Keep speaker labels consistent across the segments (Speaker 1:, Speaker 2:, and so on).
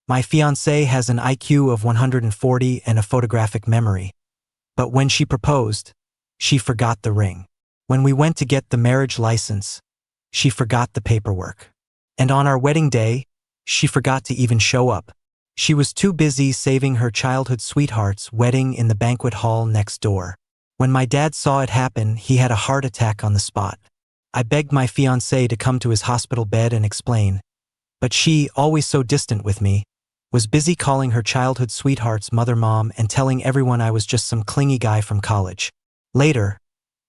Speaker 1: My fiancée has an IQ of 140 and a photographic memory. But when she proposed, she forgot the ring. When we went to get the marriage license, she forgot the paperwork. And on our wedding day, she forgot to even show up. She was too busy saving her childhood sweetheart's wedding in the banquet hall next door. When my dad saw it happen, he had a heart attack on the spot. I begged my fiancée to come to his hospital bed and explain. But she, always so distant with me, was busy calling her childhood sweetheart's mother-mom and telling everyone I was just some clingy guy from college. Later,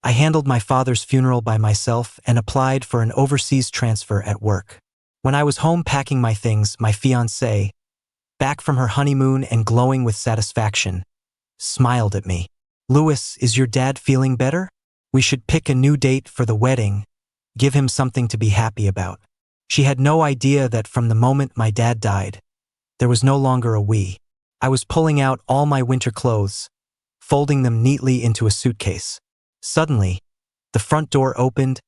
Speaker 1: I handled my father's funeral by myself and applied for an overseas transfer at work. When I was home packing my things, my fiancée, back from her honeymoon and glowing with satisfaction, smiled at me. "Louis, is your dad feeling better? We should pick a new date for the wedding, give him something to be happy about." She had no idea that from the moment my dad died, there was no longer a we. I was pulling out all my winter clothes, folding them neatly into a suitcase. Suddenly, the front door opened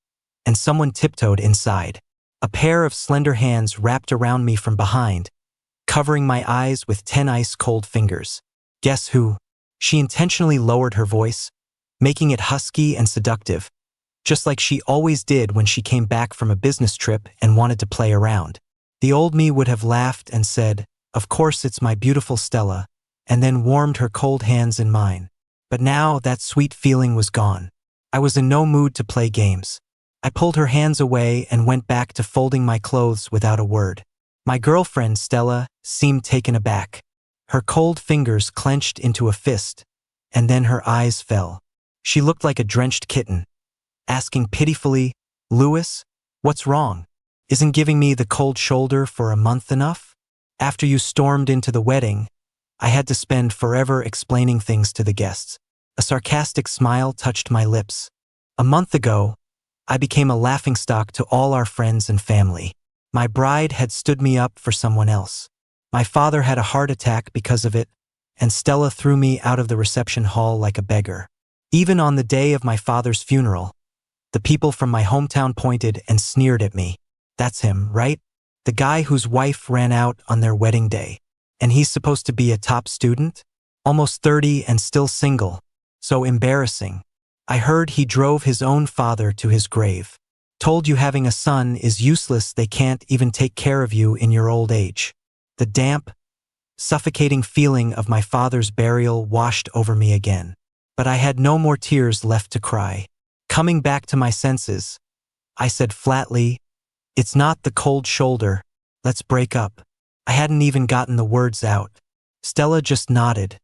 Speaker 1: and someone tiptoed inside. A pair of slender hands wrapped around me from behind, covering my eyes with 10 ice-cold fingers. "Guess who?" She intentionally lowered her voice, making it husky and seductive, just like she always did when she came back from a business trip and wanted to play around. The old me would have laughed and said, "Of course it's my beautiful Stella," and then warmed her cold hands in mine. But now that sweet feeling was gone. I was in no mood to play games. I pulled her hands away and went back to folding my clothes without a word. My girlfriend, Stella, seemed taken aback. Her cold fingers clenched into a fist, and then her eyes fell. She looked like a drenched kitten, asking pitifully, "Louis, what's wrong? Isn't giving me the cold shoulder for a month enough? After you stormed into the wedding, I had to spend forever explaining things to the guests." A sarcastic smile touched my lips. A month ago, I became a laughingstock to all our friends and family. My bride had stood me up for someone else. My father had a heart attack because of it, and Stella threw me out of the reception hall like a beggar. Even on the day of my father's funeral, the people from my hometown pointed and sneered at me. "That's him, right? The guy whose wife ran out on their wedding day. And he's supposed to be a top student? Almost 30 and still single. So embarrassing. I heard he drove his own father to his grave. Told you having a son is useless, they can't even take care of you in your old age." The damp, suffocating feeling of my father's burial washed over me again. But I had no more tears left to cry. Coming back to my senses, I said flatly, "It's not the cold shoulder. Let's break up." I hadn't even gotten the words out. Stella just nodded,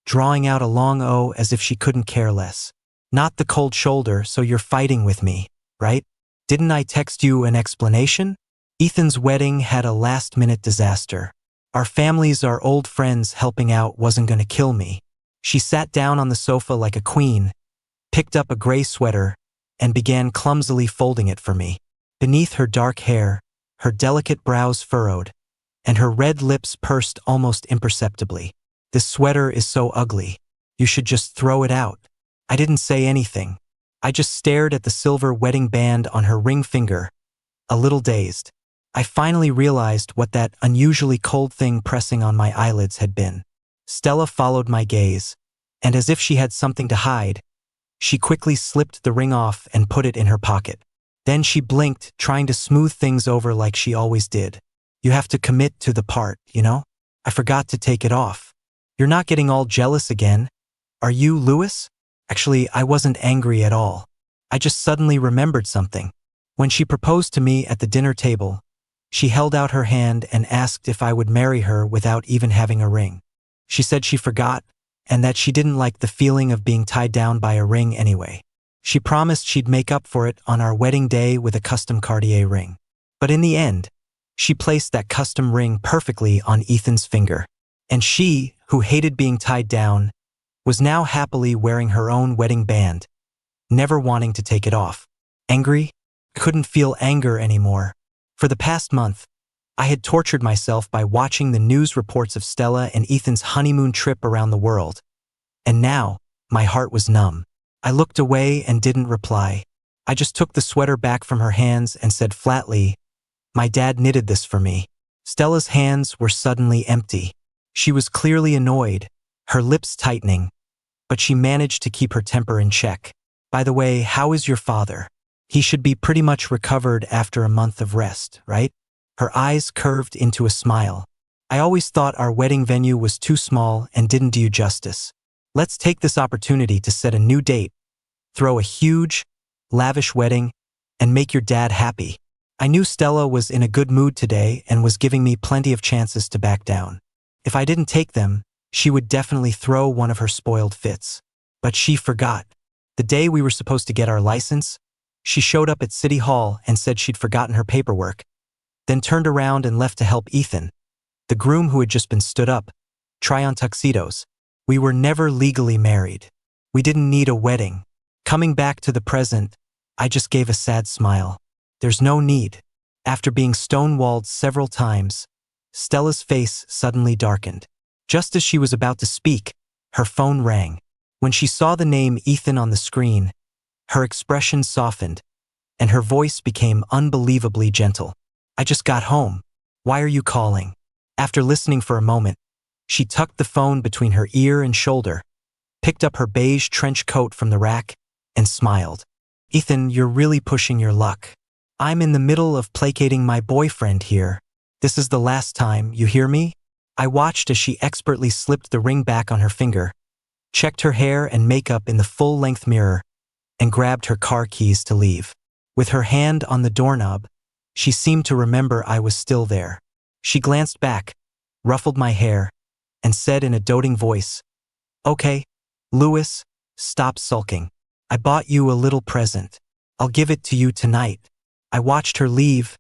Speaker 1: drawing out a long O as if she couldn't care less. "Not the cold shoulder, so you're fighting with me, right? Didn't I text you an explanation?" Ethan's wedding had a last-minute disaster. Our families, our old friends helping out wasn't going to kill me. She sat down on the sofa like a queen, picked up a gray sweater, and began clumsily folding it for me. Beneath her dark hair, her delicate brows furrowed, and her red lips pursed almost imperceptibly. "This sweater is so ugly. You should just throw it out." I didn't say anything. I just stared at the silver wedding band on her ring finger, a little dazed. I finally realized what that unusually cold thing pressing on my eyelids had been. Stella followed my gaze, and as if she had something to hide, she quickly slipped the ring off and put it in her pocket. Then she blinked, trying to smooth things over like she always did. "You have to commit to the part, you know? I forgot to take it off. You're not getting all jealous again, are you, Louis?" Actually, I wasn't angry at all. I just suddenly remembered something. When she proposed to me at the dinner table, she held out her hand and asked if I would marry her without even having a ring. She said she forgot, and that she didn't like the feeling of being tied down by a ring anyway. She promised she'd make up for it on our wedding day with a custom Cartier ring. But in the end, she placed that custom ring perfectly on Ethan's finger. And she, who hated being tied down, was now happily wearing her own wedding band, never wanting to take it off. Angry? I couldn't feel anger anymore. For the past month, I had tortured myself by watching the news reports of Stella and Ethan's honeymoon trip around the world. And now, my heart was numb. I looked away and didn't reply. I just took the sweater back from her hands and said flatly, "My dad knitted this for me. Stella's hands were suddenly empty. She was clearly annoyed, her lips tightening, but she managed to keep her temper in check. By the way, how is your father? He should be pretty much recovered after a month of rest, right? Her eyes curved into a smile. I always thought our wedding venue was too small and didn't do you justice. Let's take this opportunity to set a new date, throw a huge, lavish wedding, and make your dad happy. I knew Stella was in a good mood today and was giving me plenty of chances to back down. If I didn't take them, she would definitely throw one of her spoiled fits. But she forgot. The day we were supposed to get our license, she showed up at City Hall and said she'd forgotten her paperwork, then turned around and left to help Ethan, the groom who had just been stood up, try on tuxedos. We were never legally married. We didn't need a wedding. Coming back to the present, I just gave a sad smile. There's no need. After being stonewalled several times, Stella's face suddenly darkened. Just as she was about to speak, her phone rang. When she saw the name Ethan on the screen, her expression softened, and her voice became unbelievably gentle. I just got home. Why are you calling? After listening for a moment, she tucked the phone between her ear and shoulder, picked up her beige trench coat from the rack, and smiled. Ethan, you're really pushing your luck. I'm in the middle of placating my boyfriend here. This is the last time, you hear me? I watched as she expertly slipped the ring back on her finger, checked her hair and makeup in the full-length mirror, and grabbed her car keys to leave. With her hand on the doorknob, she seemed to remember I was still there. She glanced back, ruffled my hair, and said in a doting voice, "Okay, Louis, stop sulking. I bought you a little present. I'll give it to you tonight." I watched her leave,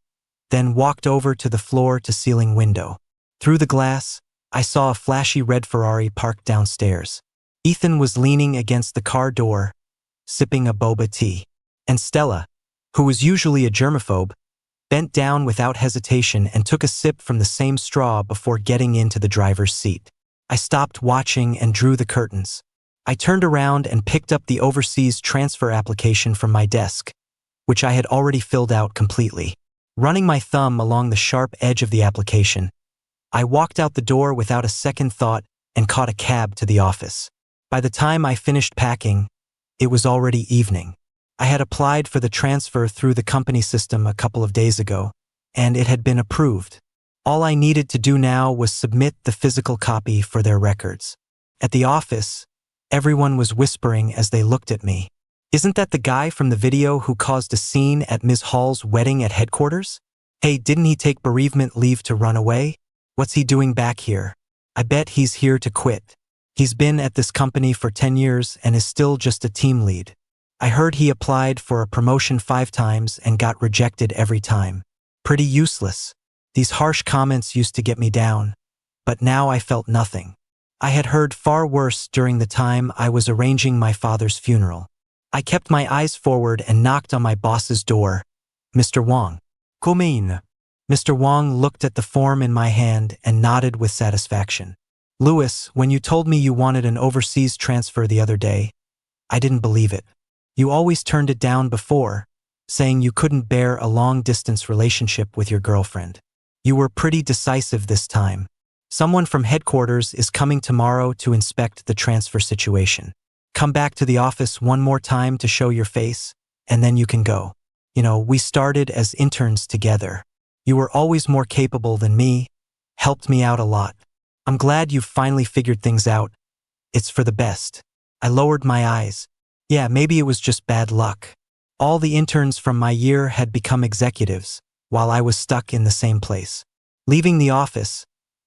Speaker 1: then walked over to the floor-to-ceiling window. Through the glass, I saw a flashy red Ferrari parked downstairs. Ethan was leaning against the car door, sipping a boba tea. And Stella, who was usually a germaphobe, bent down without hesitation and took a sip from the same straw before getting into the driver's seat. I stopped watching and drew the curtains. I turned around and picked up the overseas transfer application from my desk, which I had already filled out completely. Running my thumb along the sharp edge of the application, I walked out the door without a second thought and caught a cab to the office. By the time I finished packing, it was already evening. I had applied for the transfer through the company system a couple of days ago, and it had been approved. All I needed to do now was submit the physical copy for their records. At the office, everyone was whispering as they looked at me. "Isn't that the guy from the video who caused a scene at Ms. Hall's wedding at headquarters? Hey, didn't he take bereavement leave to run away? What's he doing back here? I bet he's here to quit. He's been at this company for 10 years and is still just a team lead. I heard he applied for a promotion 5 times and got rejected every time. Pretty useless." These harsh comments used to get me down, but now I felt nothing. I had heard far worse during the time I was arranging my father's funeral. I kept my eyes forward and knocked on my boss's door. "Mr. Wong." "Come in." Mr. Wong looked at the form in my hand and nodded with satisfaction. "Louis, when you told me you wanted an overseas transfer the other day, I didn't believe it. You always turned it down before, saying you couldn't bear a long-distance relationship with your girlfriend. You were pretty decisive this time. Someone from headquarters is coming tomorrow to inspect the transfer situation. Come back to the office one more time to show your face, and then you can go. You know, we started as interns together. You were always more capable than me, helped me out a lot. I'm glad you've finally figured things out. It's for the best." I lowered my eyes. Yeah, maybe it was just bad luck. All the interns from my year had become executives, while I was stuck in the same place. Leaving the office,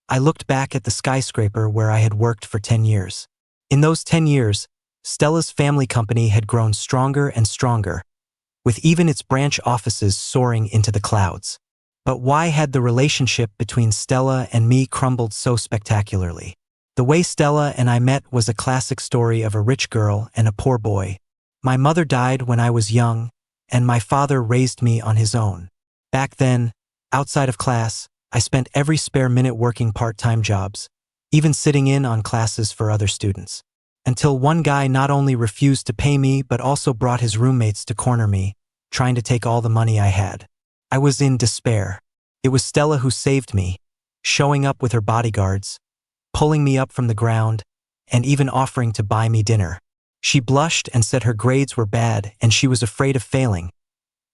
Speaker 1: I looked back at the skyscraper where I had worked for 10 years. In those 10 years, Stella's family company had grown stronger and stronger, with even its branch offices soaring into the clouds. But why had the relationship between Stella and me crumbled so spectacularly? The way Stella and I met was a classic story of a rich girl and a poor boy. My mother died when I was young, and my father raised me on his own. Back then, outside of class, I spent every spare minute working part-time jobs, even sitting in on classes for other students. Until one guy not only refused to pay me but also brought his roommates to corner me, trying to take all the money I had. I was in despair. It was Stella who saved me, showing up with her bodyguards, pulling me up from the ground, and even offering to buy me dinner. She blushed and said her grades were bad and she was afraid of failing,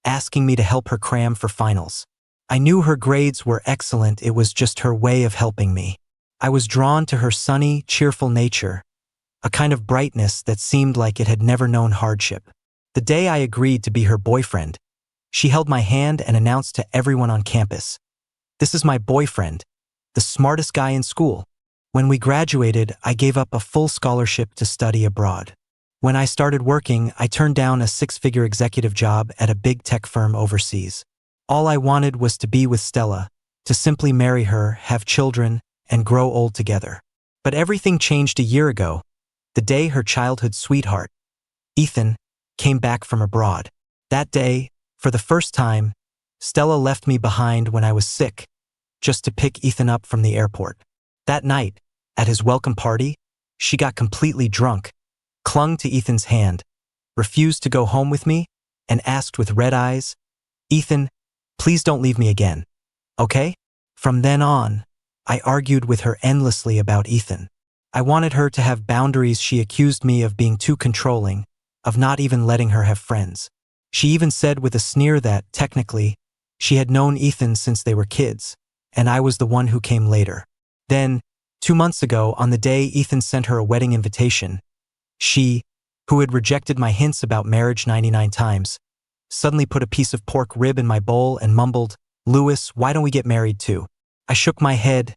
Speaker 1: asking me to help her cram for finals. I knew her grades were excellent, it was just her way of helping me. I was drawn to her sunny, cheerful nature, a kind of brightness that seemed like it had never known hardship. The day I agreed to be her boyfriend, she held my hand and announced to everyone on campus, "This is my boyfriend, the smartest guy in school." When we graduated, I gave up a full scholarship to study abroad. When I started working, I turned down a six-figure executive job at a big tech firm overseas. All I wanted was to be with Stella, to simply marry her, have children, and grow old together. But everything changed a year ago, the day her childhood sweetheart, Ethan, came back from abroad. That day, for the first time, Stella left me behind when I was sick, just to pick Ethan up from the airport. That night, at his welcome party, she got completely drunk, clung to Ethan's hand, refused to go home with me, and asked with red eyes, "Ethan, please don't leave me again, okay?" From then on, I argued with her endlessly about Ethan. I wanted her to have boundaries. She accused me of being too controlling, of not even letting her have friends. She even said with a sneer that, technically, she had known Ethan since they were kids, and I was the one who came later. Then, 2 months ago, on the day Ethan sent her a wedding invitation, she, who had rejected my hints about marriage 99 times, suddenly put a piece of pork rib in my bowl and mumbled, "Louis, why don't we get married too?" I shook my head,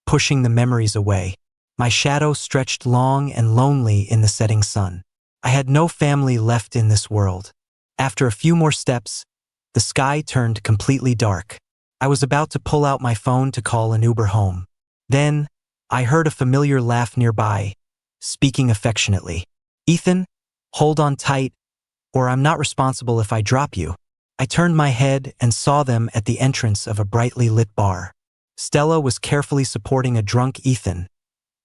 Speaker 1: pushing the memories away. My shadow stretched long and lonely in the setting sun. I had no family left in this world. After a few more steps, the sky turned completely dark. I was about to pull out my phone to call an Uber home. Then, I heard a familiar laugh nearby, speaking affectionately. "Ethan, hold on tight, or I'm not responsible if I drop you." I turned my head and saw them at the entrance of a brightly lit bar. Stella was carefully supporting a drunk Ethan,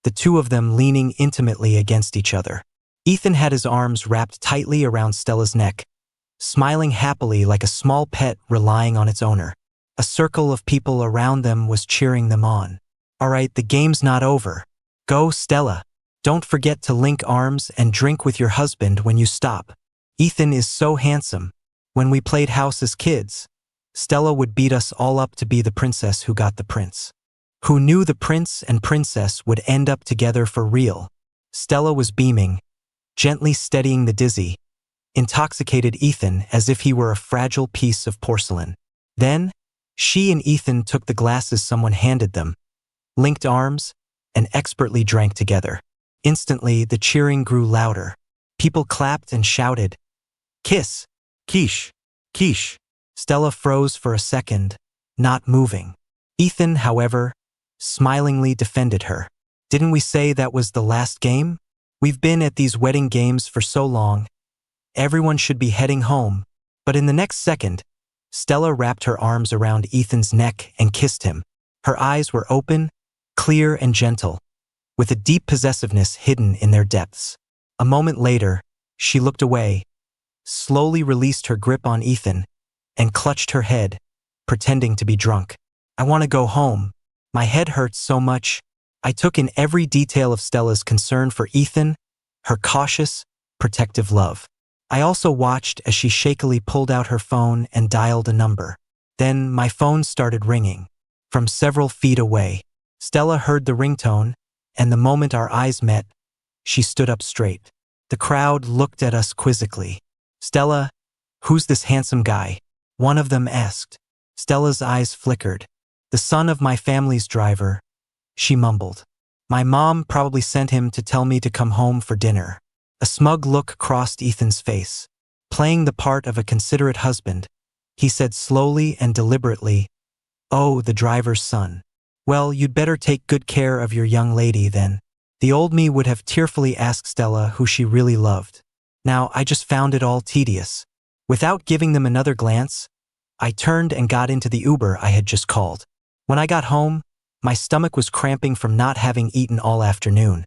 Speaker 1: the two of them leaning intimately against each other. Ethan had his arms wrapped tightly around Stella's neck, smiling happily like a small pet relying on its owner. A circle of people around them was cheering them on. "All right, the game's not over. Go, Stella. Don't forget to link arms and drink with your husband when you stop. Ethan is so handsome. When we played house as kids, Stella would beat us all up to be the princess who got the prince. Who knew the prince and princess would end up together for real?" Stella was beaming, gently steadying the dizzy, intoxicated Ethan as if he were a fragile piece of porcelain. Then, she and Ethan took the glasses someone handed them, linked arms, and expertly drank together. Instantly, the cheering grew louder. People clapped and shouted, "Kiss! Quiche! Quiche!" Stella froze for a second, not moving. Ethan, however, smilingly defended her. "Didn't we say that was the last game? We've been at these wedding games for so long. Everyone should be heading home." But in the next second, Stella wrapped her arms around Ethan's neck and kissed him. Her eyes were open, clear and gentle, with a deep possessiveness hidden in their depths. A moment later, she looked away, slowly released her grip on Ethan, and clutched her head, pretending to be drunk. "I want to go home. My head hurts so much." I took in every detail of Stella's concern for Ethan, her cautious, protective love. I also watched as she shakily pulled out her phone and dialed a number. Then my phone started ringing. From several feet away, Stella heard the ringtone, and the moment our eyes met, she stood up straight. The crowd looked at us quizzically. "Stella, who's this handsome guy?" one of them asked. Stella's eyes flickered. "The son of my family's driver," she mumbled. "My mom probably sent him to tell me to come home for dinner." A smug look crossed Ethan's face. Playing the part of a considerate husband, he said slowly and deliberately, "Oh, the driver's son. Well, you'd better take good care of your young lady then." The old me would have tearfully asked Stella who she really loved. Now, I just found it all tedious. Without giving them another glance, I turned and got into the Uber I had just called. When I got home, my stomach was cramping from not having eaten all afternoon,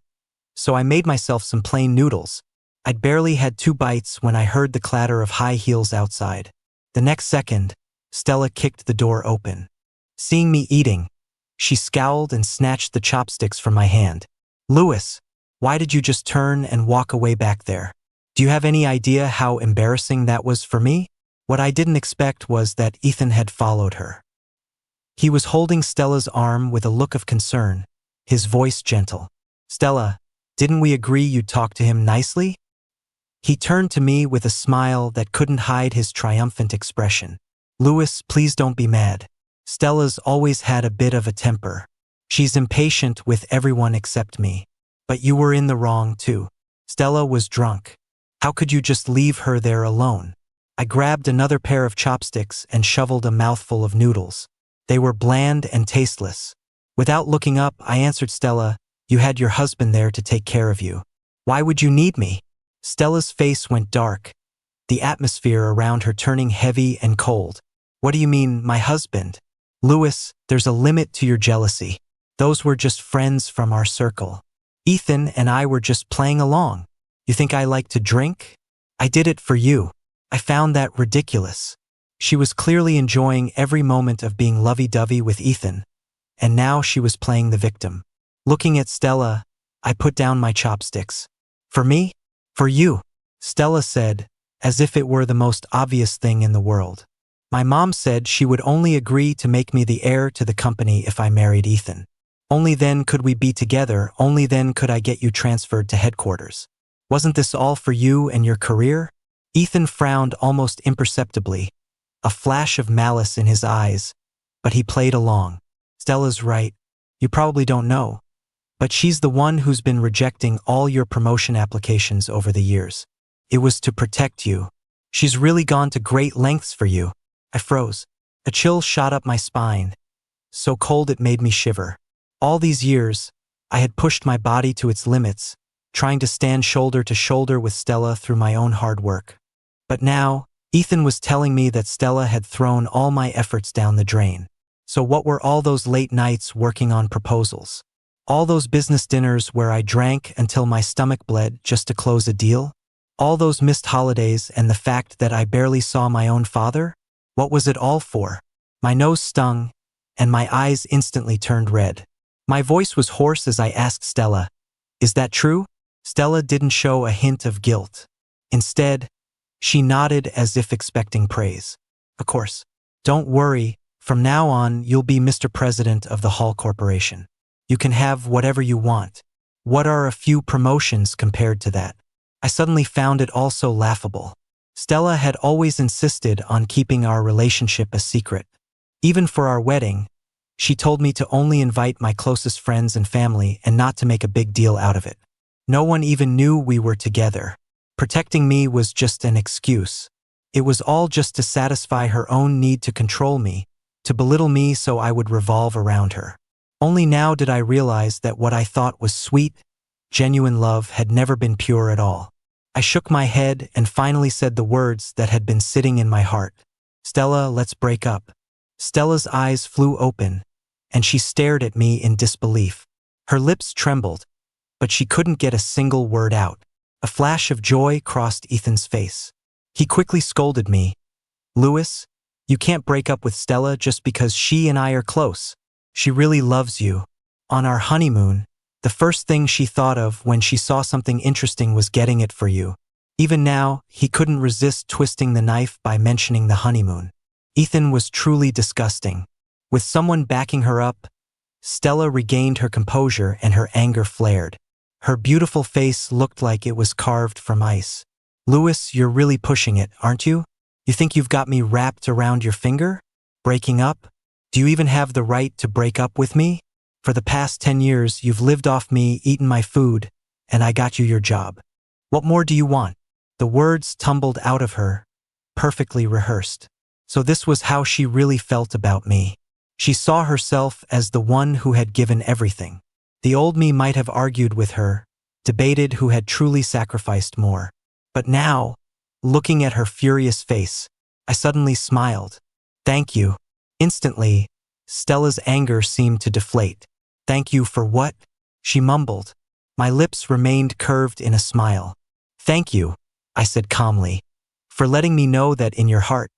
Speaker 1: so I made myself some plain noodles. I'd barely had 2 bites when I heard the clatter of high heels outside. The next second, Stella kicked the door open. Seeing me eating, She scowled and snatched the chopsticks from my hand. Louis, why did you just turn and walk away back there? Do you have any idea how embarrassing that was for me? What I didn't expect was that Ethan had followed her. He was holding Stella's arm with a look of concern, his voice gentle. Stella, didn't we agree you'd talk to him nicely? He turned to me with a smile that couldn't hide his triumphant expression. Louis, please don't be mad. Stella's always had a bit of a temper. She's impatient with everyone except me. But you were in the wrong too. Stella was drunk. How could you just leave her there alone? I grabbed another pair of chopsticks and shoveled a mouthful of noodles. They were bland and tasteless. Without looking up, I answered Stella, you had your husband there to take care of you. Why would you need me? Stella's face went dark, the atmosphere around her turning heavy and cold. What do you mean, my husband? Louis, there's a limit to your jealousy. Those were just friends from our circle. Ethan and I were just playing along. You think I like to drink? I did it for you. I found that ridiculous. She was clearly enjoying every moment of being lovey-dovey with Ethan, and now she was playing the victim. Looking at Stella, I put down my chopsticks. For me? For you, Stella said, as if it were the most obvious thing in the world. My mom said she would only agree to make me the heir to the company if I married Ethan. Only then could we be together, only then could I get you transferred to headquarters. Wasn't this all for you and your career? Ethan frowned almost imperceptibly, a flash of malice in his eyes, but he played along. Stella's right. You probably don't know, but she's the one who's been rejecting all your promotion applications over the years. It was to protect you. She's really gone to great lengths for you. I froze. A chill shot up my spine, so cold it made me shiver. All these years, I had pushed my body to its limits, trying to stand shoulder to shoulder with Stella through my own hard work. But now, Ethan was telling me that Stella had thrown all my efforts down the drain. So what were all those late nights working on proposals? All those business dinners where I drank until my stomach bled just to close a deal? All those missed holidays and the fact that I barely saw my own father? What was it all for? My nose stung, and my eyes instantly turned red. My voice was hoarse as I asked Stella, "Is that true?" Stella didn't show a hint of guilt. Instead, she nodded as if expecting praise. Of course. Don't worry, from now on you'll be Mr. President of the Hall Corporation. You can have whatever you want. What are a few promotions compared to that? I suddenly found it all so laughable. Stella had always insisted on keeping our relationship a secret. Even for our wedding, she told me to only invite my closest friends and family and not to make a big deal out of it. No one even knew we were together. Protecting me was just an excuse. It was all just to satisfy her own need to control me, to belittle me so I would revolve around her. Only now did I realize that what I thought was sweet, genuine love had never been pure at all. I shook my head and finally said the words that had been sitting in my heart. Stella, let's break up. Stella's eyes flew open, and she stared at me in disbelief. Her lips trembled, but she couldn't get a single word out. A flash of joy crossed Ethan's face. He quickly scolded me. Louis, you can't break up with Stella just because she and I are close. She really loves you. On our honeymoon, the first thing she thought of when she saw something interesting was getting it for you. Even now, he couldn't resist twisting the knife by mentioning the honeymoon. Ethan was truly disgusting. With someone backing her up, Stella regained her composure and her anger flared. Her beautiful face looked like it was carved from ice. Louis, you're really pushing it, aren't you? You think you've got me wrapped around your finger? Breaking up? Do you even have the right to break up with me? For the past 10 years, you've lived off me, eaten my food, and I got you your job. What more do you want? The words tumbled out of her, perfectly rehearsed. So this was how she really felt about me. She saw herself as the one who had given everything. The old me might have argued with her, debated who had truly sacrificed more. But now, looking at her furious face, I suddenly smiled. Thank you. Instantly, Stella's anger seemed to deflate. Thank you for what? She mumbled. My lips remained curved in a smile. Thank you, I said calmly, for letting me know that in your heart,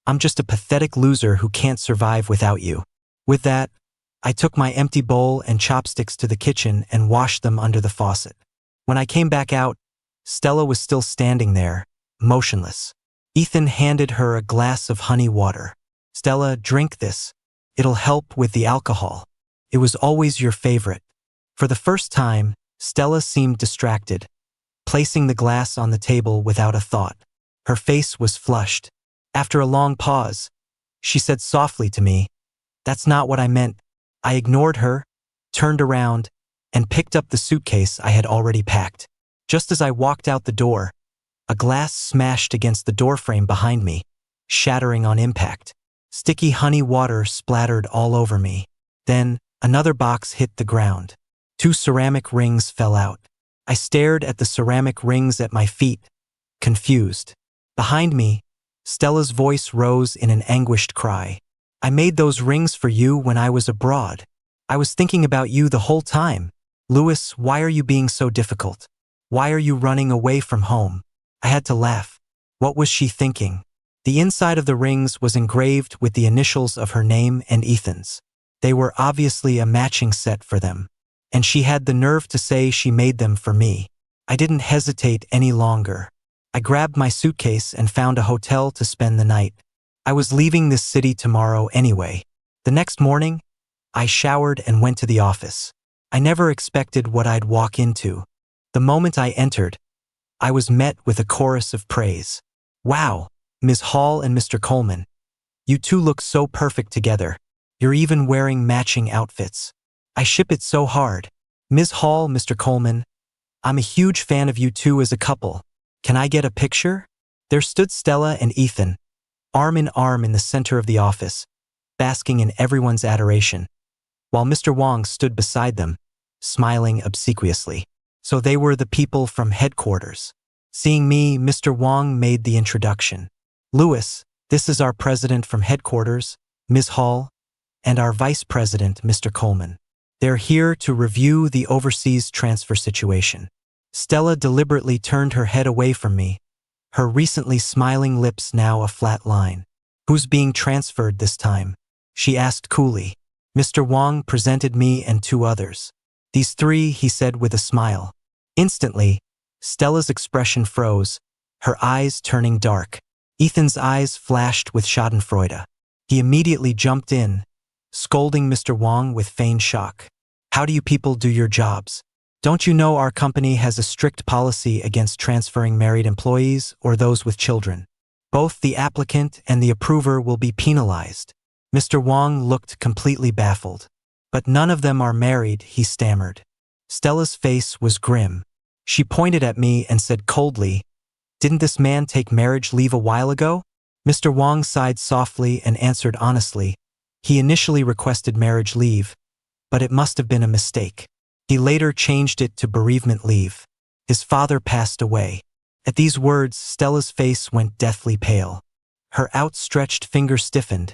Speaker 1: I'm just a pathetic loser who can't survive without you. With that, I took my empty bowl and chopsticks to the kitchen and washed them under the faucet. When I came back out, Stella was still standing there, motionless. Ethan handed her a glass of honey water. "Stella, drink this. It'll help with the alcohol. It was always your favorite." For the first time, Stella seemed distracted, placing the glass on the table without a thought. Her face was flushed. After a long pause, she said softly to me, "That's not what I meant." I ignored her, turned around, and picked up the suitcase I had already packed. Just as I walked out the door, a glass smashed against the doorframe behind me, shattering on impact. Sticky honey water splattered all over me. Then, another box hit the ground. 2 ceramic rings fell out. I stared at the ceramic rings at my feet, confused. Behind me, Stella's voice rose in an anguished cry. "I made those rings for you when I was abroad. I was thinking about you the whole time. Louis, why are you being so difficult? Why are you running away from home?" I had to laugh. What was she thinking? The inside of the rings was engraved with the initials of her name and Ethan's. They were obviously a matching set for them. And she had the nerve to say she made them for me. I didn't hesitate any longer. I grabbed my suitcase and found a hotel to spend the night. I was leaving this city tomorrow anyway. The next morning, I showered and went to the office. I never expected what I'd walk into. The moment I entered, I was met with a chorus of praise. "Wow, Ms. Hall and Mr. Coleman. You two look so perfect together. You're even wearing matching outfits. I ship it so hard. Ms. Hall, Mr. Coleman, I'm a huge fan of you two as a couple. Can I get a picture?" There stood Stella and Ethan, arm in arm in the center of the office, basking in everyone's adoration, while Mr. Wong stood beside them, smiling obsequiously. So they were the people from headquarters. Seeing me, Mr. Wong made the introduction. "Louis, this is our president from headquarters, Ms. Hall, and our vice president, Mr. Coleman. They're here to review the overseas transfer situation." Stella deliberately turned her head away from me, her recently smiling lips now a flat line. "Who's being transferred this time?" she asked coolly. Mr. Wong presented me and 2 others. "These 3, he said with a smile. Instantly, Stella's expression froze, her eyes turning dark. Ethan's eyes flashed with schadenfreude. He immediately jumped in, scolding Mr. Wong with feigned shock. "How do you people do your jobs? Don't you know our company has a strict policy against transferring married employees or those with children? Both the applicant and the approver will be penalized." Mr. Wong looked completely baffled. "But none of them are married," he stammered. Stella's face was grim. She pointed at me and said coldly, "Didn't this man take marriage leave a while ago?" Mr. Wong sighed softly and answered honestly, "He initially requested marriage leave, but it must have been a mistake. He later changed it to bereavement leave. His father passed away." At these words, Stella's face went deathly pale. Her outstretched finger stiffened,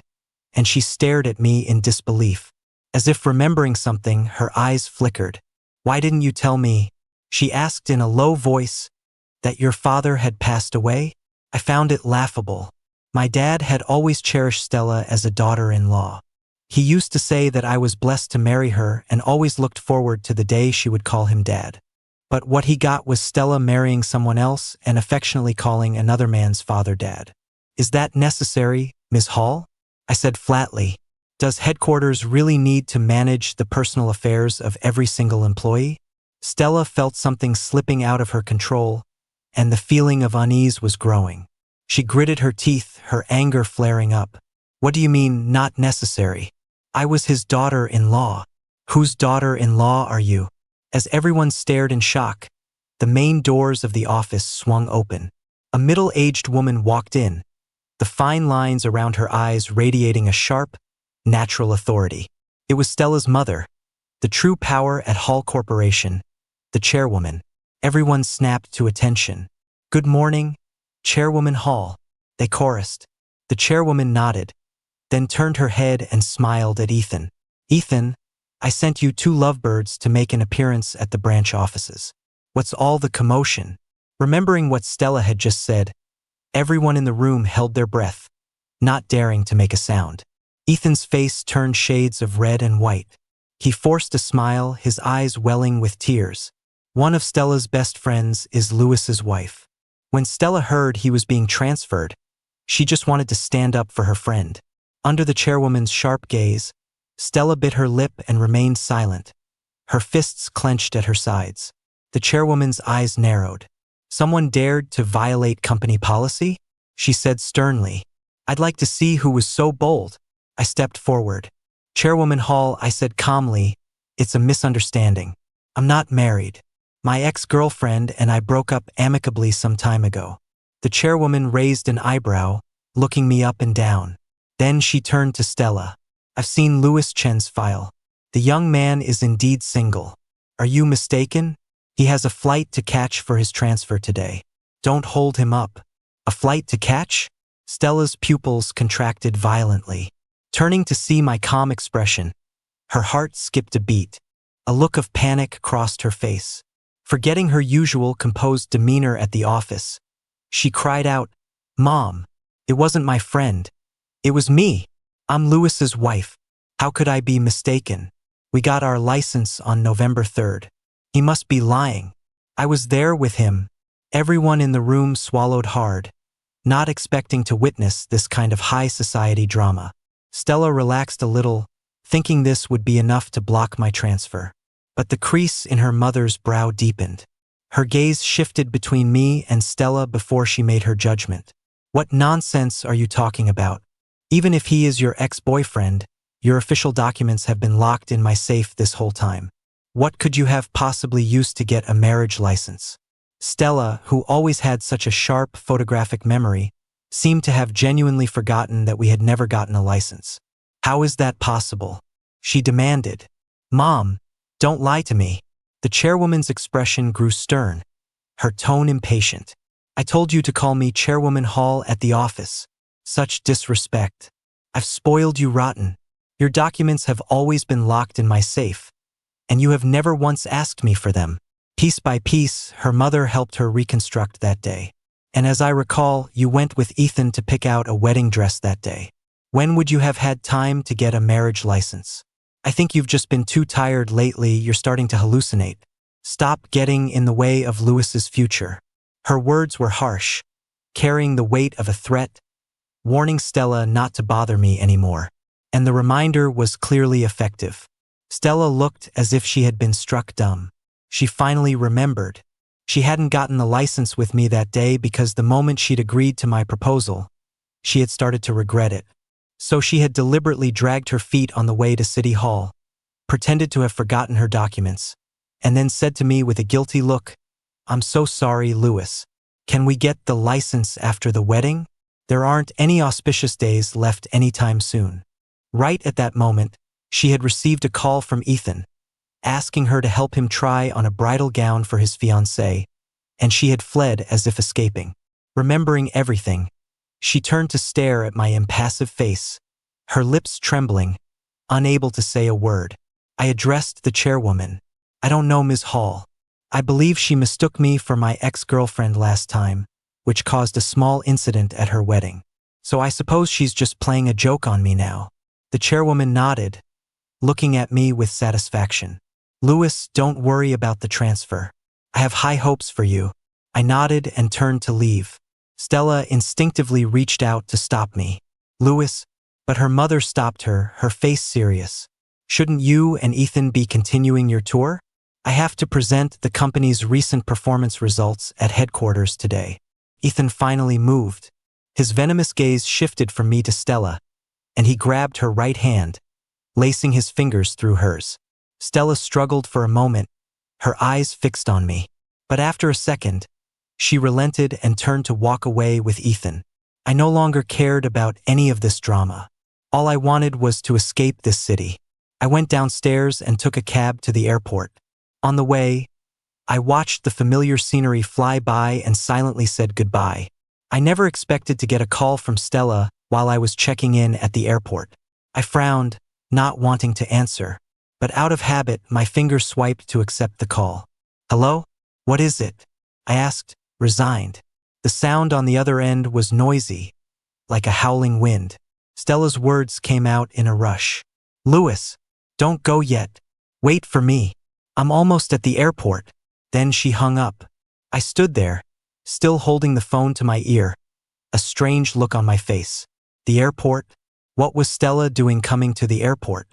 Speaker 1: and she stared at me in disbelief. As if remembering something, her eyes flickered. "Why didn't you tell me," she asked in a low voice, "that your father had passed away?" I found it laughable. My dad had always cherished Stella as a daughter-in-law. He used to say that I was blessed to marry her and always looked forward to the day she would call him dad. But what he got was Stella marrying someone else and affectionately calling another man's father dad. "Is that necessary, Ms. Hall?" I said flatly. "Does headquarters really need to manage the personal affairs of every single employee?" Stella felt something slipping out of her control, and the feeling of unease was growing. She gritted her teeth, her anger flaring up. "What do you mean, not necessary? I was his daughter-in-law." "Whose daughter-in-law are you?" As everyone stared in shock, the main doors of the office swung open. A middle-aged woman walked in, the fine lines around her eyes radiating a sharp, natural authority. It was Stella's mother, the true power at Hall Corporation, the chairwoman. Everyone snapped to attention. "Good morning, Chairwoman Hall," they chorused. The chairwoman nodded, then turned her head and smiled at Ethan. "Ethan, I sent you 2 lovebirds to make an appearance at the branch offices. What's all the commotion?" Remembering what Stella had just said, everyone in the room held their breath, not daring to make a sound. Ethan's face turned shades of red and white. He forced a smile, his eyes welling with tears. One of Stella's best friends is Lewis's wife. When Stella heard he was being transferred, she just wanted to stand up for her friend. Under the chairwoman's sharp gaze, Stella bit her lip and remained silent, her fists clenched at her sides. The chairwoman's eyes narrowed. Someone dared to violate company policy? She said sternly. I'd like to see who was so bold. I stepped forward. Chairwoman Hall, I said calmly, it's a misunderstanding. I'm not married. My ex-girlfriend and I broke up amicably some time ago. The chairwoman raised an eyebrow, looking me up and down. Then she turned to Stella. I've seen Louis Chen's file. The young man is indeed single. Are you mistaken? He has a flight to catch for his transfer today. Don't hold him up. A flight to catch? Stella's pupils contracted violently. Turning to see my calm expression, her heart skipped a beat. A look of panic crossed her face. Forgetting her usual composed demeanor at the office, she cried out, Mom, it wasn't my friend. It was me. I'm Lewis's wife. How could I be mistaken? We got our license on November 3rd. He must be lying. I was there with him. Everyone in the room swallowed hard, not expecting to witness this kind of high society drama. Stella relaxed a little, thinking this would be enough to block my transfer. But the crease in her mother's brow deepened. Her gaze shifted between me and Stella before she made her judgment. What nonsense are you talking about? Even if he is your ex-boyfriend, your official documents have been locked in my safe this whole time. What could you have possibly used to get a marriage license? Stella, who always had such a sharp photographic memory, seemed to have genuinely forgotten that we had never gotten a license. How is that possible? She demanded. Mom, don't lie to me. The chairwoman's expression grew stern, her tone impatient. I told you to call me Chairwoman Hall at the office. Such disrespect. I've spoiled you rotten. Your documents have always been locked in my safe, and you have never once asked me for them. Piece by piece, her mother helped her reconstruct that day. And as I recall, you went with Ethan to pick out a wedding dress that day. When would you have had time to get a marriage license? I think you've just been too tired lately. You're starting to hallucinate. Stop getting in the way of Lewis's future. Her words were harsh, carrying the weight of a threat, warning Stella not to bother me anymore. And the reminder was clearly effective. Stella looked as if she had been struck dumb. She finally remembered. She hadn't gotten the license with me that day because the moment she'd agreed to my proposal, she had started to regret it. So she had deliberately dragged her feet on the way to City Hall, pretended to have forgotten her documents, and then said to me with a guilty look, I'm so sorry, Louis. Can we get the license after the wedding? There aren't any auspicious days left anytime soon. Right at that moment, she had received a call from Ethan, asking her to help him try on a bridal gown for his fiancée, and she had fled as if escaping. Remembering everything, she turned to stare at my impassive face, her lips trembling, unable to say a word. I addressed the chairwoman. I don't know Ms. Hall. I believe she mistook me for my ex-girlfriend last time, which caused a small incident at her wedding. So I suppose she's just playing a joke on me now. The chairwoman nodded, looking at me with satisfaction. Louis, don't worry about the transfer. I have high hopes for you. I nodded and turned to leave. Stella instinctively reached out to stop me. Louis, but her mother stopped her, her face serious. Shouldn't you and Ethan be continuing your tour? I have to present the company's recent performance results at headquarters today. Ethan finally moved. His venomous gaze shifted from me to Stella, and he grabbed her right hand, lacing his fingers through hers. Stella struggled for a moment, her eyes fixed on me. But after a second, she relented and turned to walk away with Ethan. I no longer cared about any of this drama. All I wanted was to escape this city. I went downstairs and took a cab to the airport. On the way, I watched the familiar scenery fly by and silently said goodbye. I never expected to get a call from Stella while I was checking in at the airport. I frowned, not wanting to answer, but out of habit, my finger swiped to accept the call. Hello? What is it? I asked, resigned. The sound on the other end was noisy, like a howling wind. Stella's words came out in a rush. Louis, don't go yet. Wait for me. I'm almost at the airport. Then she hung up. I stood there, still holding the phone to my ear, a strange look on my face. The airport? What was Stella doing coming to the airport?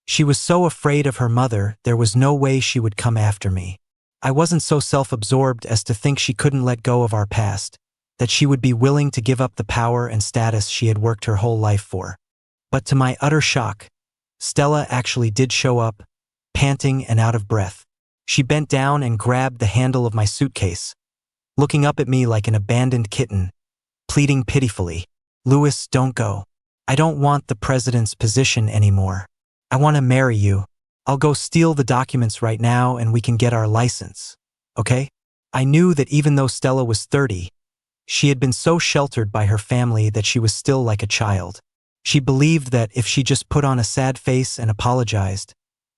Speaker 1: She was so afraid of her mother, there was no way she would come after me. I wasn't so self-absorbed as to think she couldn't let go of our past, that she would be willing to give up the power and status she had worked her whole life for. But to my utter shock, Stella actually did show up, panting and out of breath. She bent down and grabbed the handle of my suitcase, looking up at me like an abandoned kitten, pleading pitifully. Louis, don't go. I don't want the president's position anymore. I want to marry you. I'll go steal the documents right now and we can get our license. Okay? I knew that even though Stella was 30, she had been so sheltered by her family that she was still like a child. She believed that if she just put on a sad face and apologized,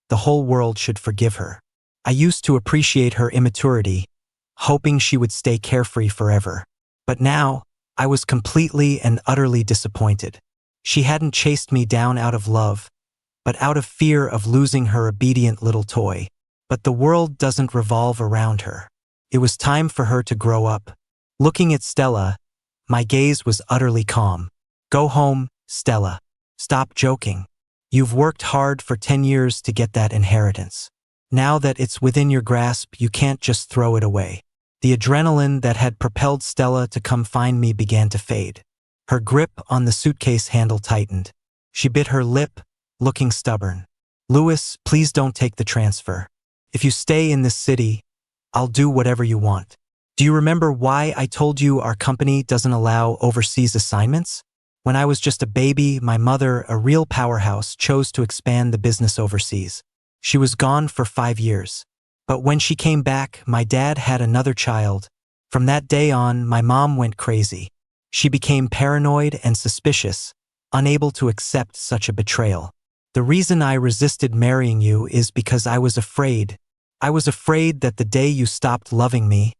Speaker 1: the whole world should forgive her. I used to appreciate her immaturity, hoping she would stay carefree forever. But now, I was completely and utterly disappointed. She hadn't chased me down out of love, but out of fear of losing her obedient little toy. But the world doesn't revolve around her. It was time for her to grow up. Looking at Stella, my gaze was utterly calm. Go home, Stella. Stop joking. You've worked hard for 10 years to get that inheritance. Now that it's within your grasp, you can't just throw it away. The adrenaline that had propelled Stella to come find me began to fade. Her grip on the suitcase handle tightened. She bit her lip, looking stubborn. Louis, please don't take the transfer. If you stay in this city, I'll do whatever you want. Do you remember why I told you our company doesn't allow overseas assignments? When I was just a baby, my mother, a real powerhouse, chose to expand the business overseas. She was gone for 5 years. But when she came back, my dad had another child. From that day on, my mom went crazy. She became paranoid and suspicious, unable to accept such a betrayal. The reason I resisted marrying you is because I was afraid. I was afraid that the day you stopped loving me,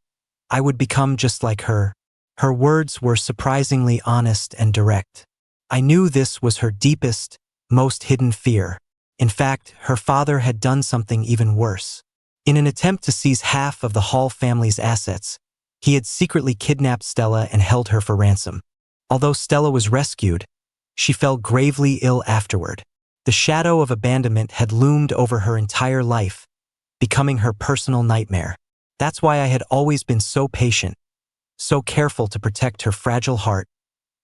Speaker 1: I would become just like her. Her words were surprisingly honest and direct. I knew this was her deepest, most hidden fear. In fact, her father had done something even worse. In an attempt to seize half of the Hall family's assets, he had secretly kidnapped Stella and held her for ransom. Although Stella was rescued, she fell gravely ill afterward. The shadow of abandonment had loomed over her entire life, becoming her personal nightmare. That's why I had always been so patient, so careful to protect her fragile heart,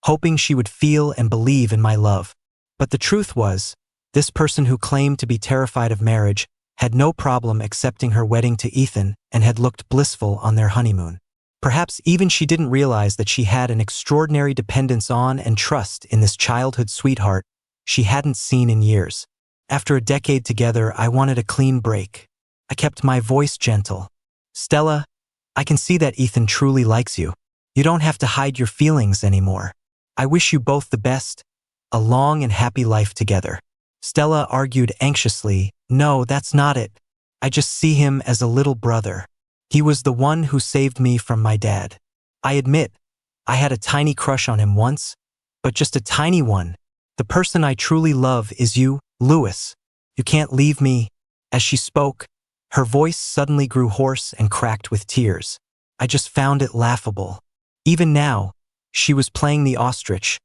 Speaker 1: hoping she would feel and believe in my love. But the truth was, this person who claimed to be terrified of marriage had no problem accepting her wedding to Ethan and had looked blissful on their honeymoon. Perhaps even she didn't realize that she had an extraordinary dependence on and trust in this childhood sweetheart she hadn't seen in years. After a decade together, I wanted a clean break. I kept my voice gentle. Stella, I can see that Ethan truly likes you. You don't have to hide your feelings anymore. I wish you both the best, a long and happy life together. Stella argued anxiously, no, that's not it. I just see him as a little brother. He was the one who saved me from my dad. I admit, I had a tiny crush on him once, but just a tiny one. The person I truly love is you, Louis. You can't leave me. As she spoke, her voice suddenly grew hoarse and cracked with tears. I just found it laughable. Even now, she was playing the ostrich,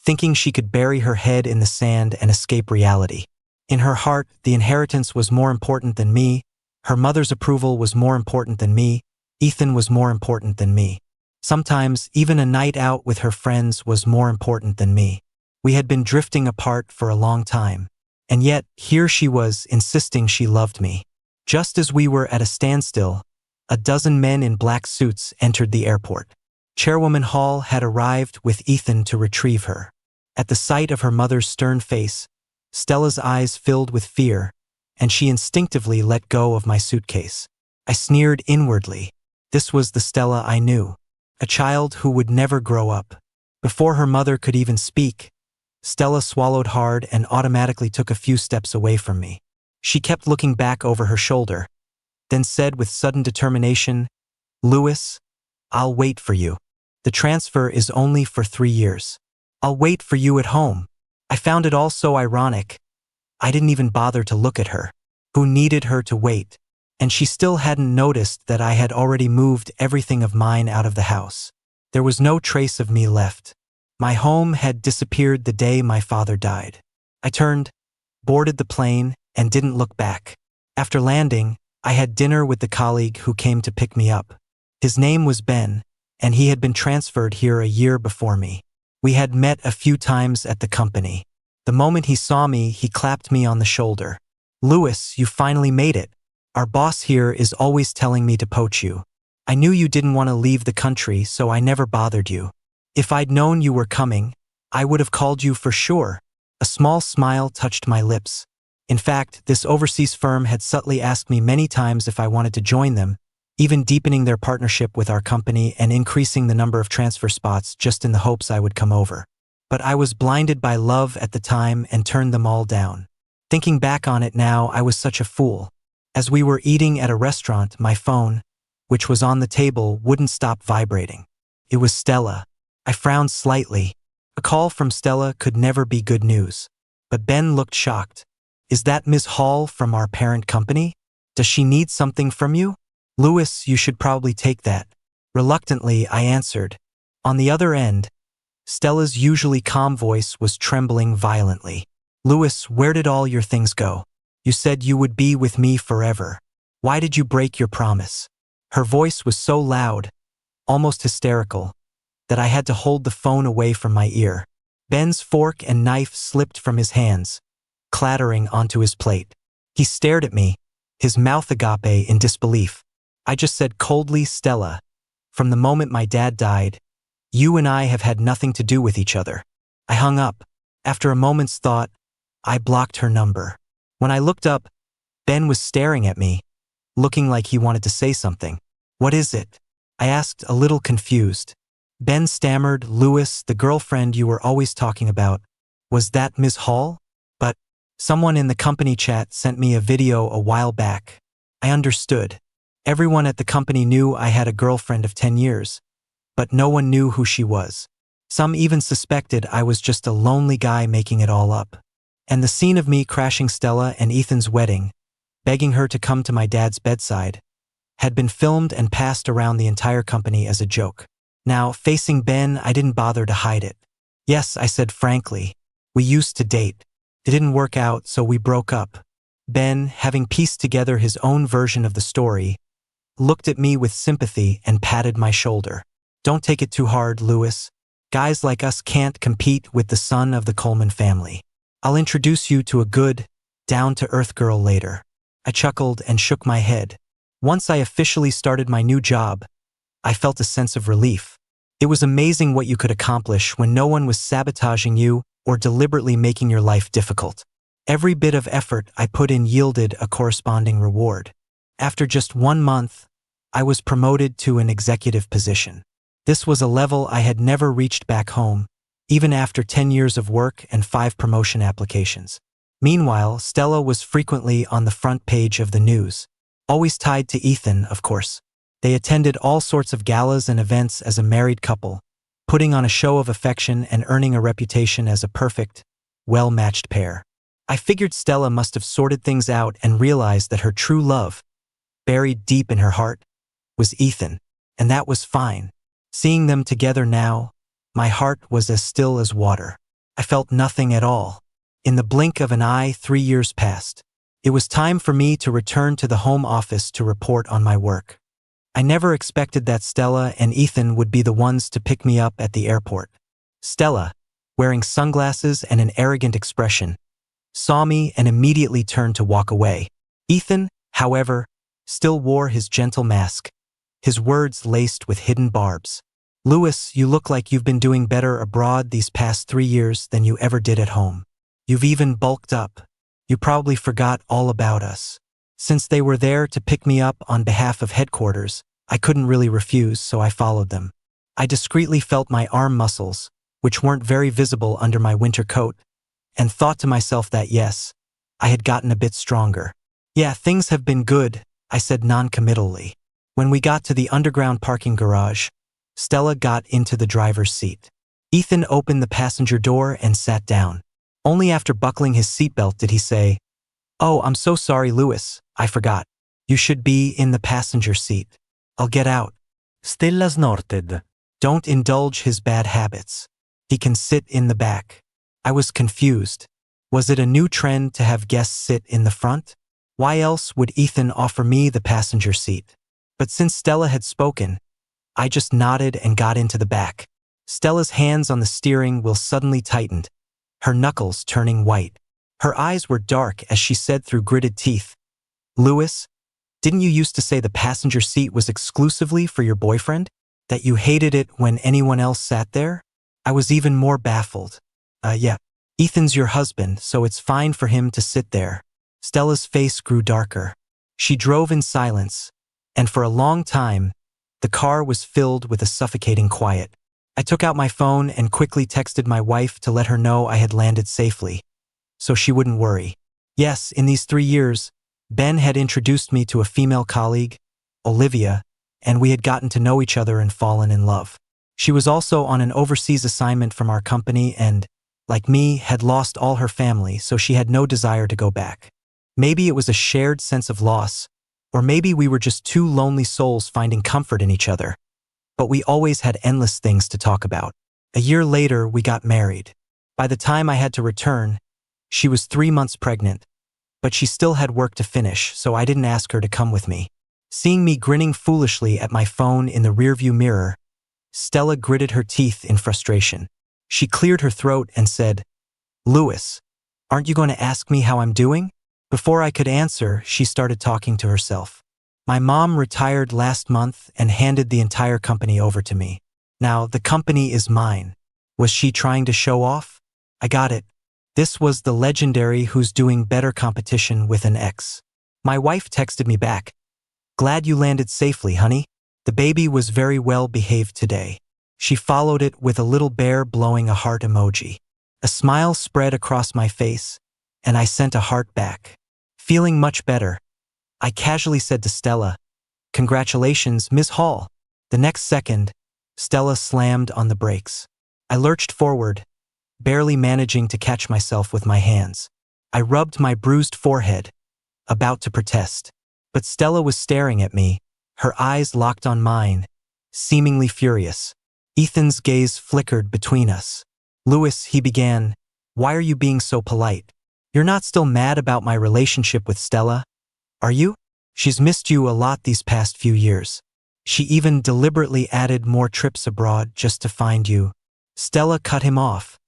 Speaker 1: thinking she could bury her head in the sand and escape reality. In her heart, the inheritance was more important than me, her mother's approval was more important than me, Ethan was more important than me. Sometimes, even a night out with her friends was more important than me. We had been drifting apart for a long time. And yet, here she was, insisting she loved me. Just as we were at a standstill, a dozen men in black suits entered the airport. Chairwoman Hall had arrived with Ethan to retrieve her. At the sight of her mother's stern face, Stella's eyes filled with fear, and she instinctively let go of my suitcase. I sneered inwardly. This was the Stella I knew, a child who would never grow up. Before her mother could even speak, Stella swallowed hard and automatically took a few steps away from me. She kept looking back over her shoulder, then said with sudden determination, Louis, I'll wait for you. The transfer is only for 3 years. I'll wait for you at home. I found it all so ironic. I didn't even bother to look at her. Who needed her to wait? And she still hadn't noticed that I had already moved everything of mine out of the house. There was no trace of me left. My home had disappeared the day my father died. I turned, boarded the plane, and didn't look back. After landing, I had dinner with the colleague who came to pick me up. His name was Ben, and he had been transferred here a year before me. We had met a few times at the company. The moment he saw me, he clapped me on the shoulder. "Louis, you finally made it. Our boss here is always telling me to poach you. I knew you didn't want to leave the country, so I never bothered you. If I'd known you were coming, I would have called you for sure." A small smile touched my lips. In fact, this overseas firm had subtly asked me many times if I wanted to join them, even deepening their partnership with our company and increasing the number of transfer spots just in the hopes I would come over. But I was blinded by love at the time and turned them all down. Thinking back on it now, I was such a fool. As we were eating at a restaurant, my phone, which was on the table, wouldn't stop vibrating. It was Stella. I frowned slightly. A call from Stella could never be good news. But Ben looked shocked. "Is that Ms. Hall from our parent company? Does she need something from you?" "Louis, you should probably take that." Reluctantly, I answered. On the other end, Stella's usually calm voice was trembling violently. "Louis, where did all your things go? You said you would be with me forever. Why did you break your promise?" Her voice was so loud, almost hysterical, that I had to hold the phone away from my ear. Ben's fork and knife slipped from his hands, clattering onto his plate. He stared at me, his mouth agape in disbelief. I just said coldly, "Stella, from the moment my dad died, you and I have had nothing to do with each other." I hung up. After a moment's thought, I blocked her number. When I looked up, Ben was staring at me, looking like he wanted to say something. "What is it?" I asked, a little confused. Ben stammered, "Louis, the girlfriend you were always talking about. Was that Ms. Hall? But someone in the company chat sent me a video a while back." I understood. Everyone at the company knew I had a girlfriend of 10 years, but no one knew who she was. Some even suspected I was just a lonely guy making it all up. And the scene of me crashing Stella and Ethan's wedding, begging her to come to my dad's bedside, had been filmed and passed around the entire company as a joke. Now, facing Ben, I didn't bother to hide it. "Yes," I said frankly. "We used to date. It didn't work out, so we broke up." Ben, having pieced together his own version of the story, looked at me with sympathy and patted my shoulder. "Don't take it too hard, Louis. Guys like us can't compete with the son of the Coleman family. I'll introduce you to a good, down-to-earth girl later." I chuckled and shook my head. Once I officially started my new job, I felt a sense of relief. It was amazing what you could accomplish when no one was sabotaging you or deliberately making your life difficult. Every bit of effort I put in yielded a corresponding reward. After just 1 month, I was promoted to an executive position. This was a level I had never reached back home, even after 10 years of work and 5 promotion applications. Meanwhile, Stella was frequently on the front page of the news. Always tied to Ethan, of course. They attended all sorts of galas and events as a married couple, putting on a show of affection and earning a reputation as a perfect, well-matched pair. I figured Stella must have sorted things out and realized that her true love, buried deep in her heart, was Ethan, and that was fine. Seeing them together now, my heart was as still as water. I felt nothing at all. In the blink of an eye, 3 years passed. It was time for me to return to the home office to report on my work. I never expected that Stella and Ethan would be the ones to pick me up at the airport. Stella, wearing sunglasses and an arrogant expression, saw me and immediately turned to walk away. Ethan, however, still wore his gentle mask, his words laced with hidden barbs. "Louis, you look like you've been doing better abroad these past 3 years than you ever did at home. You've even bulked up. You probably forgot all about us." Since they were there to pick me up on behalf of headquarters, I couldn't really refuse, so I followed them. I discreetly felt my arm muscles, which weren't very visible under my winter coat, and thought to myself that yes, I had gotten a bit stronger. "Yeah, things have been good," I said non-committally. When we got to the underground parking garage, Stella got into the driver's seat. Ethan opened the passenger door and sat down. Only after buckling his seatbelt did he say, "Oh, I'm so sorry, Louis, I forgot. You should be in the passenger seat. I'll get out." Stella snorted. Don't indulge his bad habits. He can sit in the back. I was confused. Was it a new trend to have guests sit in the front? Why else would Ethan offer me the passenger seat? But since Stella had spoken, I just nodded and got into the back. Stella's hands on the steering wheel suddenly tightened, her knuckles turning white. Her eyes were dark as she said through gritted teeth, "Louis, didn't you used to say the passenger seat was exclusively for your boyfriend? That you hated it when anyone else sat there?" I was even more baffled. Yeah, Ethan's your husband, so it's fine for him to sit there." Stella's face grew darker. She drove in silence, and for a long time, the car was filled with a suffocating quiet. I took out my phone and quickly texted my wife to let her know I had landed safely, so she wouldn't worry. Yes, in these 3 years, Ben had introduced me to a female colleague, Olivia, and we had gotten to know each other and fallen in love. She was also on an overseas assignment from our company and, like me, had lost all her family, so she had no desire to go back. Maybe it was a shared sense of loss, or maybe we were just two lonely souls finding comfort in each other. But we always had endless things to talk about. A year later, we got married. By the time I had to return, she was 3 months pregnant, but she still had work to finish, so I didn't ask her to come with me. Seeing me grinning foolishly at my phone in the rearview mirror, Stella gritted her teeth in frustration. She cleared her throat and said, "Louis, aren't you going to ask me how I'm doing?" Before I could answer, she started talking to herself. "My mom retired last month and handed the entire company over to me. Now the company is mine." Was she trying to show off? I got it. This was the legendary Who's Doing Better competition with an ex. My wife texted me back, "Glad you landed safely, honey. The baby was very well behaved today." She followed it with a little bear blowing a heart emoji. A smile spread across my face, and I sent a heart back. Feeling much better, I casually said to Stella, "Congratulations, Ms. Hall." The next second, Stella slammed on the brakes. I lurched forward, barely managing to catch myself with my hands. I rubbed my bruised forehead, about to protest. But Stella was staring at me, her eyes locked on mine, seemingly furious. Ethan's gaze flickered between us. "Louis," he began, "why are you being so polite? You're not still mad about my relationship with Stella, are you? She's missed you a lot these past few years. She even deliberately added more trips abroad just to find you." Stella cut him off,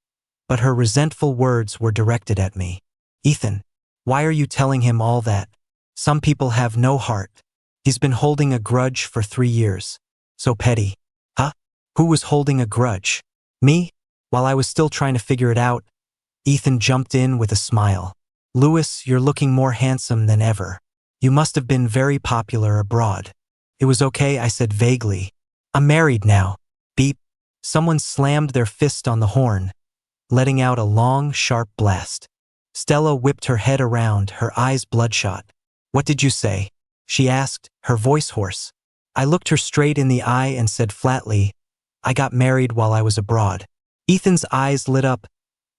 Speaker 1: but her resentful words were directed at me. "Ethan, why are you telling him all that? Some people have no heart. He's been holding a grudge for 3 years. So petty." Huh? Who was holding a grudge? Me? While I was still trying to figure it out, Ethan jumped in with a smile. "Louis, you're looking more handsome than ever. You must have been very popular abroad." "It was okay," I said vaguely. "I'm married now." Beep. Someone slammed their fist on the horn, letting out a long, sharp blast. Stella whipped her head around, her eyes bloodshot. "What did you say?" she asked, her voice hoarse. I looked her straight in the eye and said flatly, "I got married while I was abroad." Ethan's eyes lit up,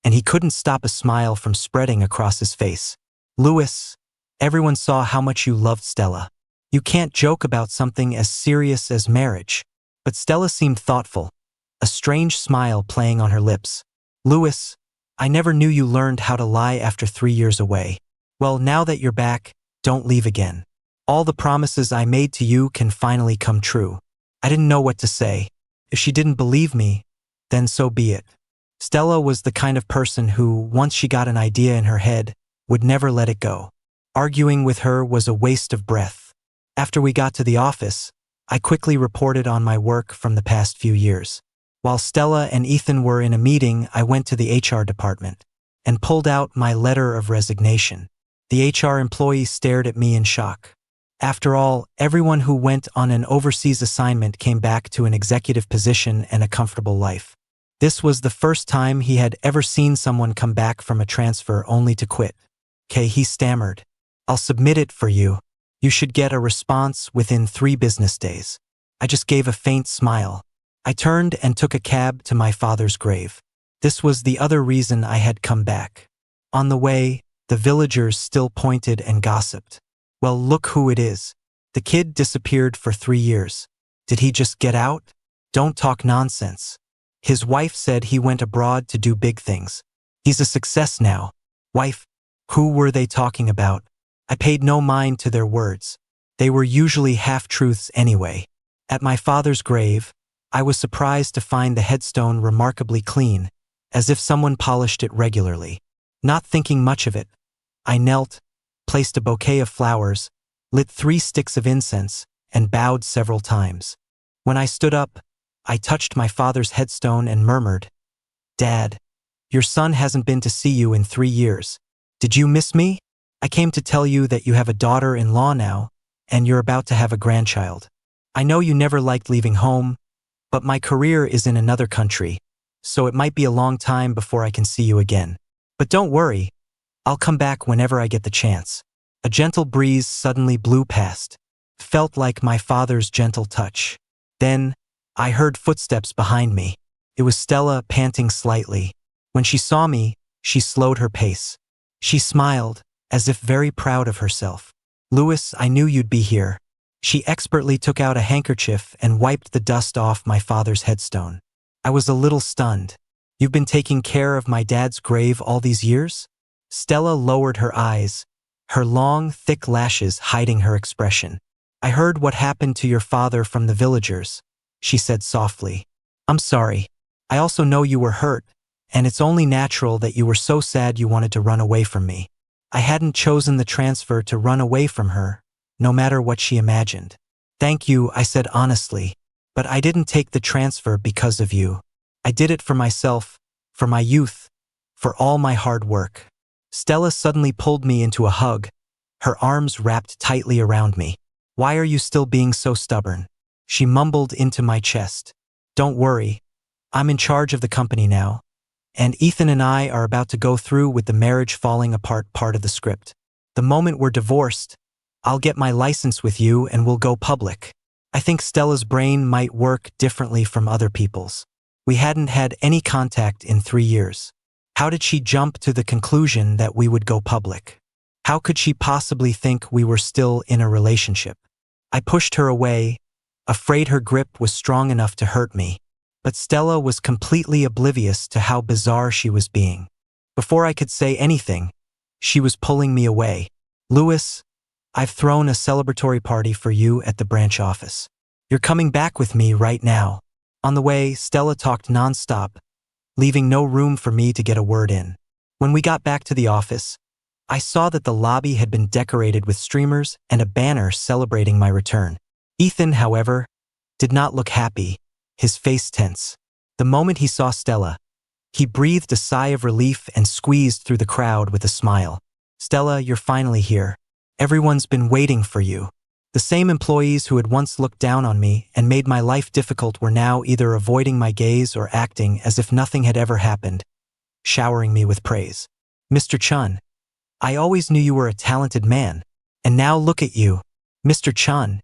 Speaker 1: and he couldn't stop a smile from spreading across his face. "Louis, everyone saw how much you loved Stella. You can't joke about something as serious as marriage." But Stella seemed thoughtful, a strange smile playing on her lips. "Louis, I never knew you learned how to lie after 3 years away. Well, now that you're back, don't leave again. All the promises I made to you can finally come true." I didn't know what to say. If she didn't believe me, then so be it. Stella was the kind of person who, once she got an idea in her head, would never let it go. Arguing with her was a waste of breath. After we got to the office, I quickly reported on my work from the past few years. While Stella and Ethan were in a meeting, I went to the HR department and pulled out my letter of resignation. The HR employee stared at me in shock. After all, everyone who went on an overseas assignment came back to an executive position and a comfortable life. This was the first time he had ever seen someone come back from a transfer only to quit. "Okay," he stammered. "I'll submit it for you. You should get a response within 3 business days." I just gave a faint smile. I turned and took a cab to my father's grave. This was the other reason I had come back. On the way, the villagers still pointed and gossiped. Well, look who it is. The kid disappeared for 3 years. Did he just get out? Don't talk nonsense. His wife said he went abroad to do big things. He's a success now. Wife, who were they talking about? I paid no mind to their words. They were usually half-truths anyway. At my father's grave, I was surprised to find the headstone remarkably clean, as if someone polished it regularly. Not thinking much of it, I knelt, placed a bouquet of flowers, lit 3 sticks of incense, and bowed several times. When I stood up, I touched my father's headstone and murmured, "Dad, your son hasn't been to see you in 3 years. Did you miss me? I came to tell you that you have a daughter-in-law now, and you're about to have a grandchild. I know you never liked leaving home, but my career is in another country, so it might be a long time before I can see you again. But don't worry, I'll come back whenever I get the chance." A gentle breeze suddenly blew past. Felt like my father's gentle touch. Then, I heard footsteps behind me. It was Stella, panting slightly. When she saw me, she slowed her pace. She smiled, as if very proud of herself. "Louis, I knew you'd be here." She expertly took out a handkerchief and wiped the dust off my father's headstone. I was a little stunned. "You've been taking care of my dad's grave all these years?" Stella lowered her eyes, her long, thick lashes hiding her expression. "I heard what happened to your father from the villagers," she said softly. "I'm sorry. I also know you were hurt, and it's only natural that you were so sad you wanted to run away from me. I hadn't chosen the transfer to run away from her, no matter what she imagined." "Thank you," I said honestly, "but I didn't take the transfer because of you. I did it for myself, for my youth, for all my hard work." Stella suddenly pulled me into a hug, her arms wrapped tightly around me. "Why are you still being so stubborn?" She mumbled into my chest. "Don't worry, I'm in charge of the company now, and Ethan and I are about to go through with the marriage falling apart part of the script. The moment we're divorced, I'll get my license with you and we'll go public." I think Stella's brain might work differently from other people's. We hadn't had any contact in 3 years. How did she jump to the conclusion that we would go public? How could she possibly think we were still in a relationship? I pushed her away, afraid her grip was strong enough to hurt me. But Stella was completely oblivious to how bizarre she was being. Before I could say anything, she was pulling me away. "Louis, I've thrown a celebratory party for you at the branch office. You're coming back with me right now." On the way, Stella talked nonstop, leaving no room for me to get a word in. When we got back to the office, I saw that the lobby had been decorated with streamers and a banner celebrating my return. Ethan, however, did not look happy, his face tense. The moment he saw Stella, he breathed a sigh of relief and squeezed through the crowd with a smile. "Stella, you're finally here. Everyone's been waiting for you." The same employees who had once looked down on me and made my life difficult were now either avoiding my gaze or acting as if nothing had ever happened, showering me with praise. "Mr. Chun, I always knew you were a talented man. And now look at you. Mr. Chun,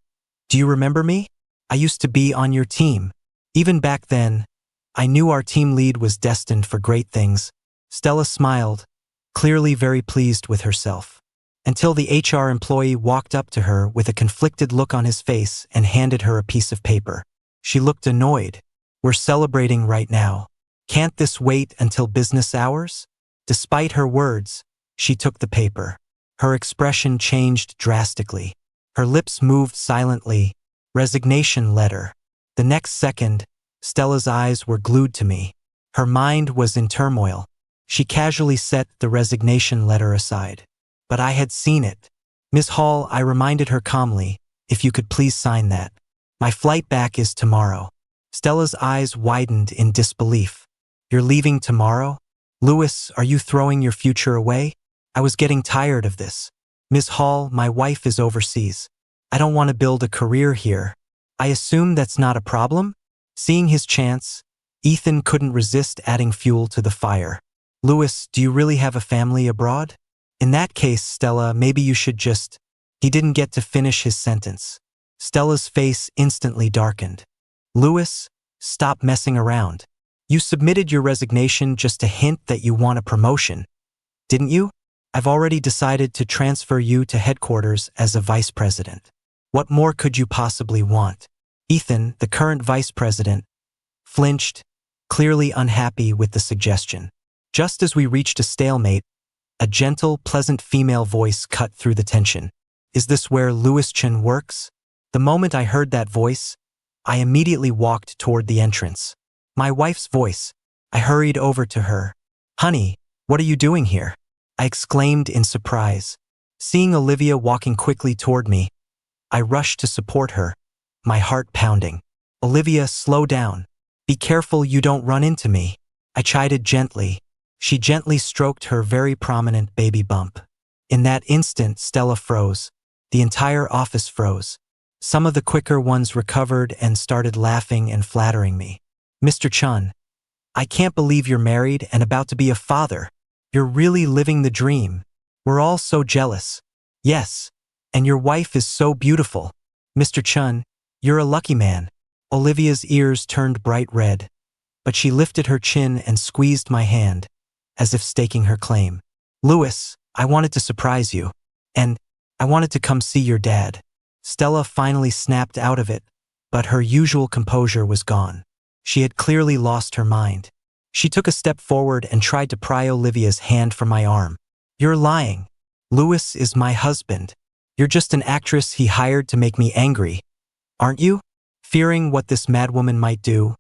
Speaker 1: do you remember me? I used to be on your team. Even back then, I knew our team lead was destined for great things." Stella smiled, clearly very pleased with herself. Until the HR employee walked up to her with a conflicted look on his face and handed her a piece of paper. She looked annoyed. "We're celebrating right now. Can't this wait until business hours?" Despite her words, she took the paper. Her expression changed drastically. Her lips moved silently. "Resignation letter." The next second, Stella's eyes were glued to me. Her mind was in turmoil. She casually set the resignation letter aside. But I had seen it. "Miss Hall," I reminded her calmly, "if you could please sign that. My flight back is tomorrow." Stella's eyes widened in disbelief. "You're leaving tomorrow? Louis, are you throwing your future away?" I was getting tired of this. "Miss Hall, my wife is overseas. I don't want to build a career here." I assume that's not a problem? Seeing his chance, Ethan couldn't resist adding fuel to the fire. "Louis, do you really have a family abroad? In that case, Stella, maybe you should just—" He didn't get to finish his sentence. Stella's face instantly darkened. "Louis, stop messing around. You submitted your resignation just to hint that you want a promotion. didn't you? I've already decided to transfer you to headquarters as a vice president. What more could you possibly want? Ethan, the current vice president, flinched, clearly unhappy with the suggestion. Just as we reached a stalemate, a gentle, pleasant female voice cut through the tension. Is this where Louis Chen works? The moment I heard that voice, I immediately walked toward the entrance. My wife's voice. I hurried over to her. Honey, what are you doing here? I exclaimed in surprise. Seeing Olivia walking quickly toward me, I rushed to support her, my heart pounding. Olivia, slow down. Be careful you don't run into me. I chided gently. She gently stroked her very prominent baby bump. In that instant, Stella froze. The entire office froze. Some of the quicker ones recovered and started laughing and flattering me. Mr. Chun, I can't believe you're married and about to be a father. You're really living the dream. We're all so jealous. Yes, and your wife is so beautiful. Mr. Chun, you're a lucky man. Olivia's ears turned bright red, but she lifted her chin and squeezed my hand, as if staking her claim. Louis, I wanted to surprise you. And I wanted to come see your dad. Stella finally snapped out of it, but her usual composure was gone. She had clearly lost her mind. She took a step forward and tried to pry Olivia's hand from my arm. You're lying. Louis is my husband. You're just an actress he hired to make me angry, aren't you? Fearing what this madwoman might do,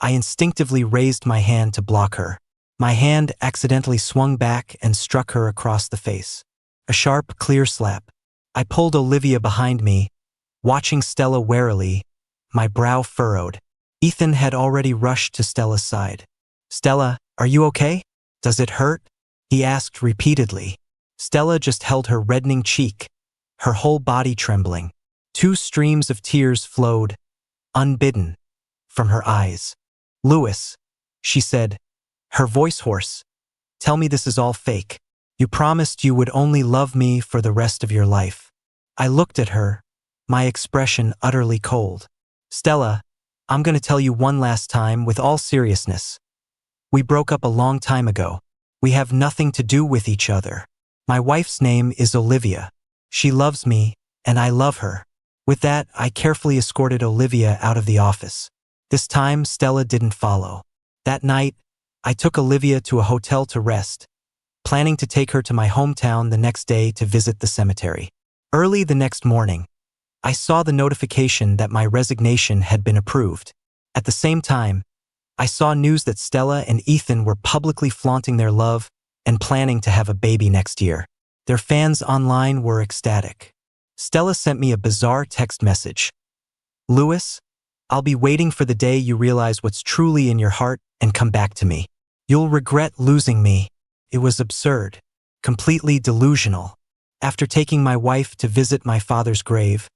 Speaker 1: I instinctively raised my hand to block her. My hand accidentally swung back and struck her across the face. A sharp, clear slap. I pulled Olivia behind me, watching Stella warily, my brow furrowed. Ethan had already rushed to Stella's side. Stella, are you okay? Does it hurt? He asked repeatedly. Stella just held her reddening cheek, her whole body trembling. 2 streams of tears flowed, unbidden, from her eyes. Louis, she said, her voice hoarse, tell me this is all fake. You promised you would only love me for the rest of your life. I looked at her, my expression utterly cold. Stella, I'm going to tell you one last time with all seriousness. We broke up a long time ago. We have nothing to do with each other. My wife's name is Olivia. She loves me, and I love her. With that, I carefully escorted Olivia out of the office. This time, Stella didn't follow. That night, I took Olivia to a hotel to rest, planning to take her to my hometown the next day to visit the cemetery. Early the next morning, I saw the notification that my resignation had been approved. At the same time, I saw news that Stella and Ethan were publicly flaunting their love and planning to have a baby next year. Their fans online were ecstatic. Stella sent me a bizarre text message. Louis, I'll be waiting for the day you realize what's truly in your heart and come back to me. You'll regret losing me. It was absurd, completely delusional. After taking my wife to visit my father's grave,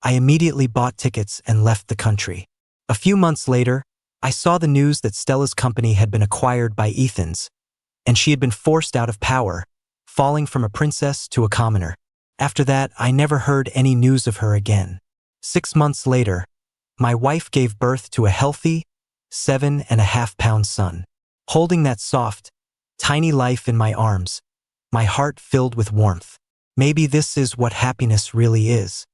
Speaker 1: I immediately bought tickets and left the country. A few months later, I saw the news that Stella's company had been acquired by Ethan's, and she had been forced out of power, falling from a princess to a commoner. After that, I never heard any news of her again. 6 months later, my wife gave birth to a healthy, 7.5-pound son. Holding that soft, tiny life in my arms, my heart filled with warmth. Maybe this is what happiness really is.